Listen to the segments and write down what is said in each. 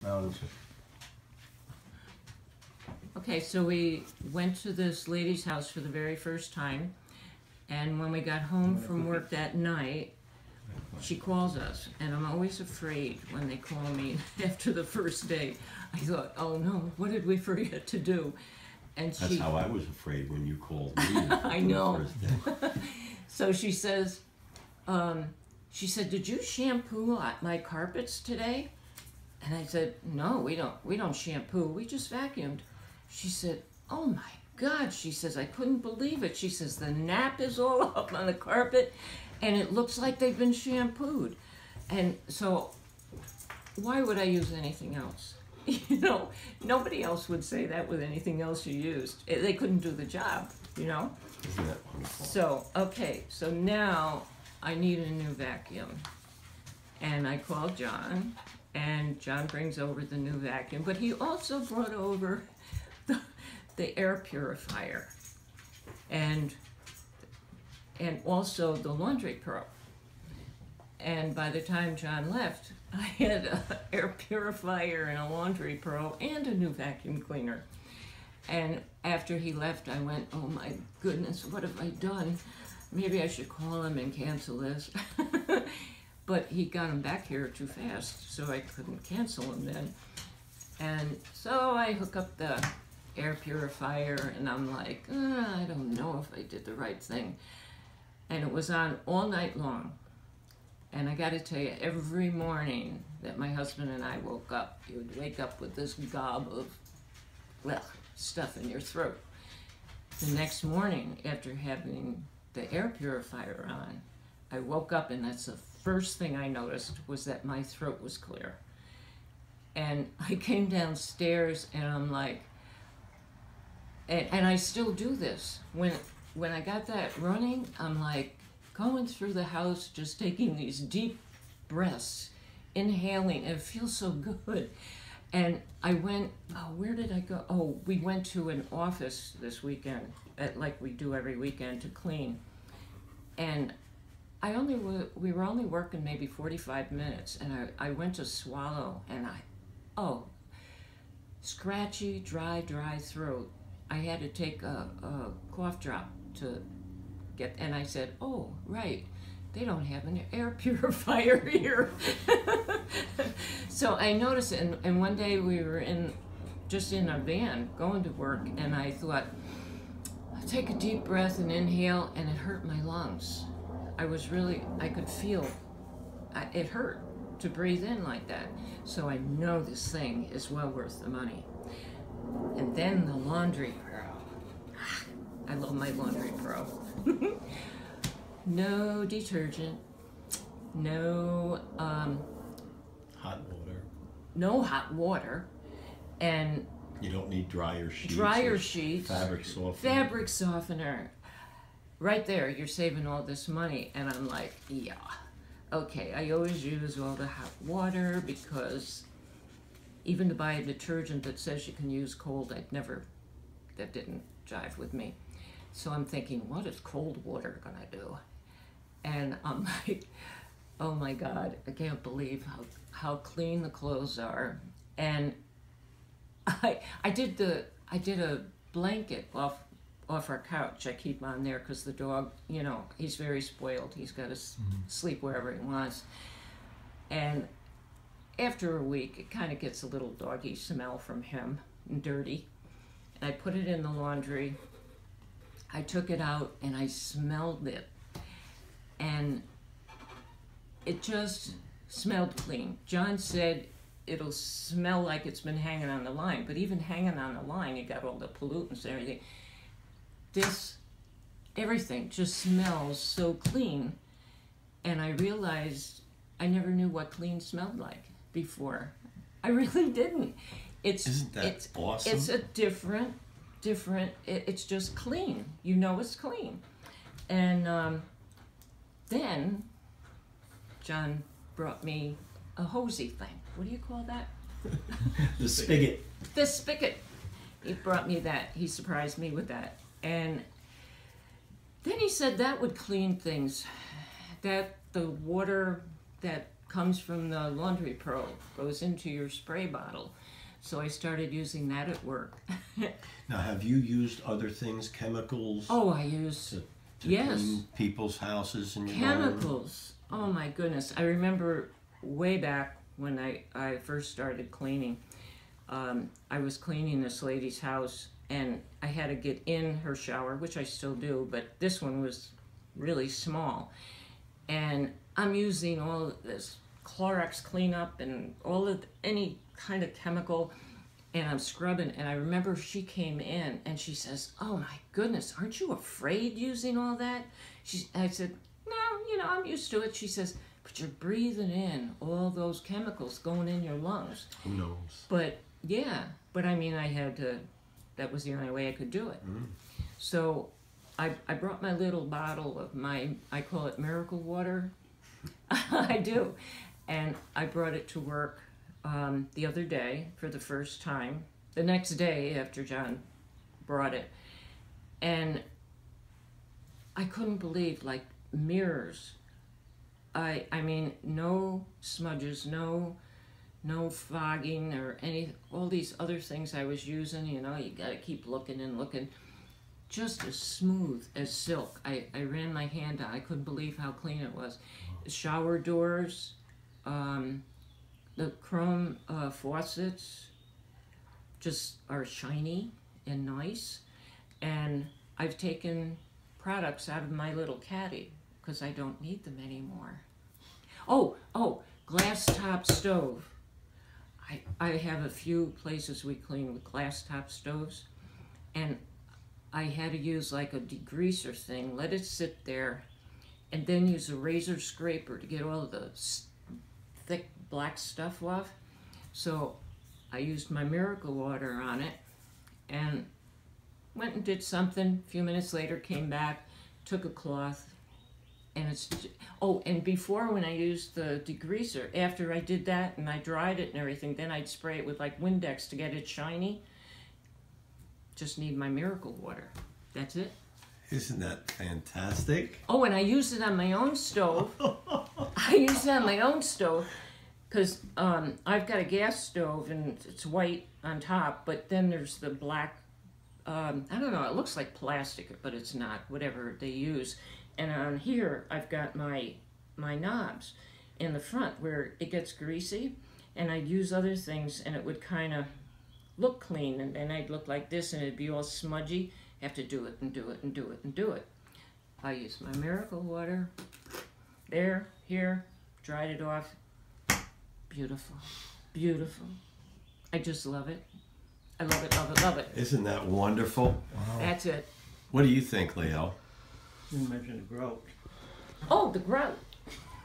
No. Okay, so we went to this lady's house for the very first time, and when we got home from work that night, she calls us, and I'm always afraid when they call me after the first day. I thought, oh no, what did we forget to do? And That's how I was afraid when you called me. I know. So she says, did you shampoo my carpets today? And I said, no, we don't shampoo, we just vacuumed. She said, oh my God, she says, I couldn't believe it. She says, the nap is all up on the carpet and it looks like they've been shampooed. And so why would I use anything else? You know, nobody else would say that with anything else you used. They couldn't do the job, you know? Isn't that wonderful? So, okay, so now I need a new vacuum. And I called John, and John brings over the new vacuum, but he also brought over the air purifier and also the Laundry Pro. And by the time John left, I had an air purifier and a Laundry Pro and a new vacuum cleaner. And after he left, I went, oh my goodness, what have I done? Maybe I should call him and cancel this. But he got him back here too fast, so I couldn't cancel him then. And so I hook up the air purifier, and I'm like, I don't know if I did the right thing. And it was on all night long. And I got to tell you, every morning that my husband and I woke up, he would wake up with this gob of, well, stuff in your throat. The next morning, after having the air purifier on, I woke up, and that's the first thing I noticed was that my throat was clear. And I came downstairs, and I'm like, and I still do this. When I got that running, I'm like going through the house, just taking these deep breaths, inhaling, and it feels so good. And I went, oh, where did I go? Oh, we went to an office this weekend, like we do every weekend, to clean. And we were only working maybe 45 minutes, and I went to swallow, and scratchy, dry throat. I had to take a cough drop to get, and I said, oh, right, they don't have an air purifier here. So I noticed it, and one day we were just in a van going to work, and I thought, I'll take a deep breath and inhale, and it hurt my lungs. I could feel, it hurt to breathe in like that. So I know this thing is well worth the money. And then the Laundry Pro. I love my Laundry Pro. No detergent, no Hot water. no hot water, and You don't need dryer sheets. Fabric softener. Right there, you're saving all this money. And I'm like, yeah, okay, I always use all the hot water because even to buy a detergent that says you can use cold, that didn't jive with me. So I'm thinking, what is cold water gonna do? And I'm like, oh my God, I can't believe how clean the clothes are. And I did a blanket off our couch. I keep on there because the dog, you know, he's very spoiled. He's got to sleep wherever he wants. And after a week, it kind of gets a little doggy smell from him and dirty. And I put it in the laundry. I took it out and I smelled it. And it just smelled clean. John said it'll smell like it's been hanging on the line, but even hanging on the line, you got all the pollutants and everything. Everything just smells so clean. And I realized I never knew what clean smelled like before. I really didn't. Isn't that awesome? It's a different, it's just clean. You know it's clean. And then John brought me a hosey thing. What do you call that? The spigot. The spigot. He brought me that. He surprised me with that. And then he said that would clean things. That the water that comes from the Laundry Pro, goes into your spray bottle. So I started using that at work. Now, have you used other things, chemicals? Oh, I use to yes, clean people's houses and your chemicals. Oh my goodness! I remember way back when I first started cleaning. I was cleaning this lady's house, and I had to get in her shower, which I still do, but this one was really small. And I'm using all of this Clorox cleanup and all of any kind of chemical, and I'm scrubbing. And I remember she came in and she says, "Oh my goodness, aren't you afraid using all that?" I said, "No, I'm used to it." She says, "But you're breathing in all those chemicals going in your lungs." Who knows? But yeah, I mean, I had to, that was the only way I could do it. So I brought my little bottle of I call it miracle water. I do. And I brought it to work the other day for the first time, the next day after John brought it. And I couldn't believe, like, mirrors. I mean, no smudges, no fogging or all these other things I was using, you gotta keep looking and looking. Just as smooth as silk. I ran my hand down. I couldn't believe how clean it was. Shower doors, the chrome faucets just are shiny and nice. And I've taken products out of my little caddy because I don't need them anymore. Oh, glass top stove. I have a few places we clean with glass top stoves, and I had to use like a degreaser thing, let it sit there, and then use a razor scraper to get all of the thick black stuff off. So I used my miracle water on it and went and did something. A few minutes later, came back, took a cloth, and and before, when I used the degreaser, after I did that and I dried it and everything, then I'd spray it with like Windex to get it shiny. Just need my miracle water. That's it. Isn't that fantastic? Oh, and I use it on my own stove. I use it on my own stove because I've got a gas stove and it's white on top, but then there's the black, I don't know, it looks like plastic, but it's not, whatever they use. And on here, I've got my knobs in the front where it gets greasy, and I'd use other things and it would kind of look clean, and then I'd look like this and it'd be all smudgy. Have to do it and do it and do it and do it. I use my miracle water. There, here, dried it off. Beautiful, beautiful. I just love it. I love it, love it, love it. Isn't that wonderful? Wow. That's it. What do you think, Leo? You mentioned the grout. Oh, the grout.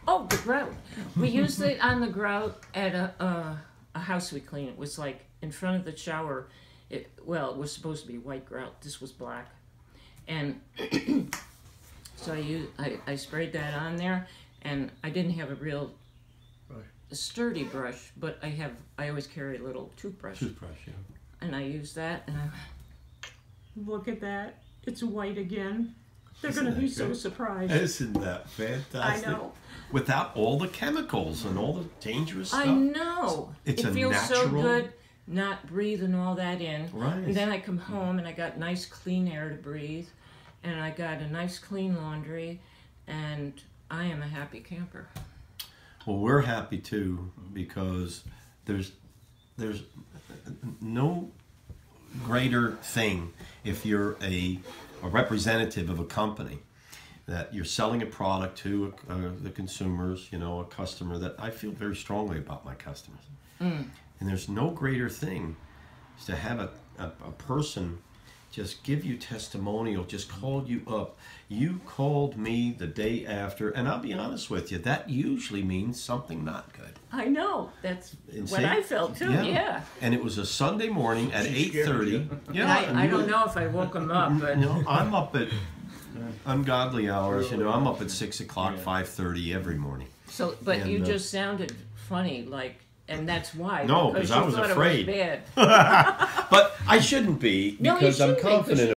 Oh, the grout. We used it on the grout at a house we clean. It was like in front of the shower. It was supposed to be white grout. This was black. And so I sprayed that on there, and I didn't have a real sturdy brush, but I always carry a little toothbrush. Toothbrush, yeah. And I used that, and look at that. It's white again. They're going to be so surprised. Isn't that fantastic? I know. Without all the chemicals and all the dangerous stuff. I know. It feels natural... so good not breathing all that in. Right. And then I come home and I got nice clean air to breathe, and I got a nice clean laundry, and I am a happy camper. Well, we're happy too, because there's no greater thing if you're a representative of a company that you're selling a product to the consumers, a customer, that I feel very strongly about my customers. And there's no greater thing is to have a person just give you testimonial, just called you up. You called me the day after, and I'll be honest with you, that usually means something not good. I know. That's what I felt too, yeah. And it was a Sunday morning at 8:30. Yeah, I don't know if I woke him up, but... I'm up at ungodly hours, I'm up at 6 o'clock, 5:30 every morning. So, but you just sounded funny, like... And that's why. No, because I was afraid. It was bad. But I shouldn't be, because I'm confident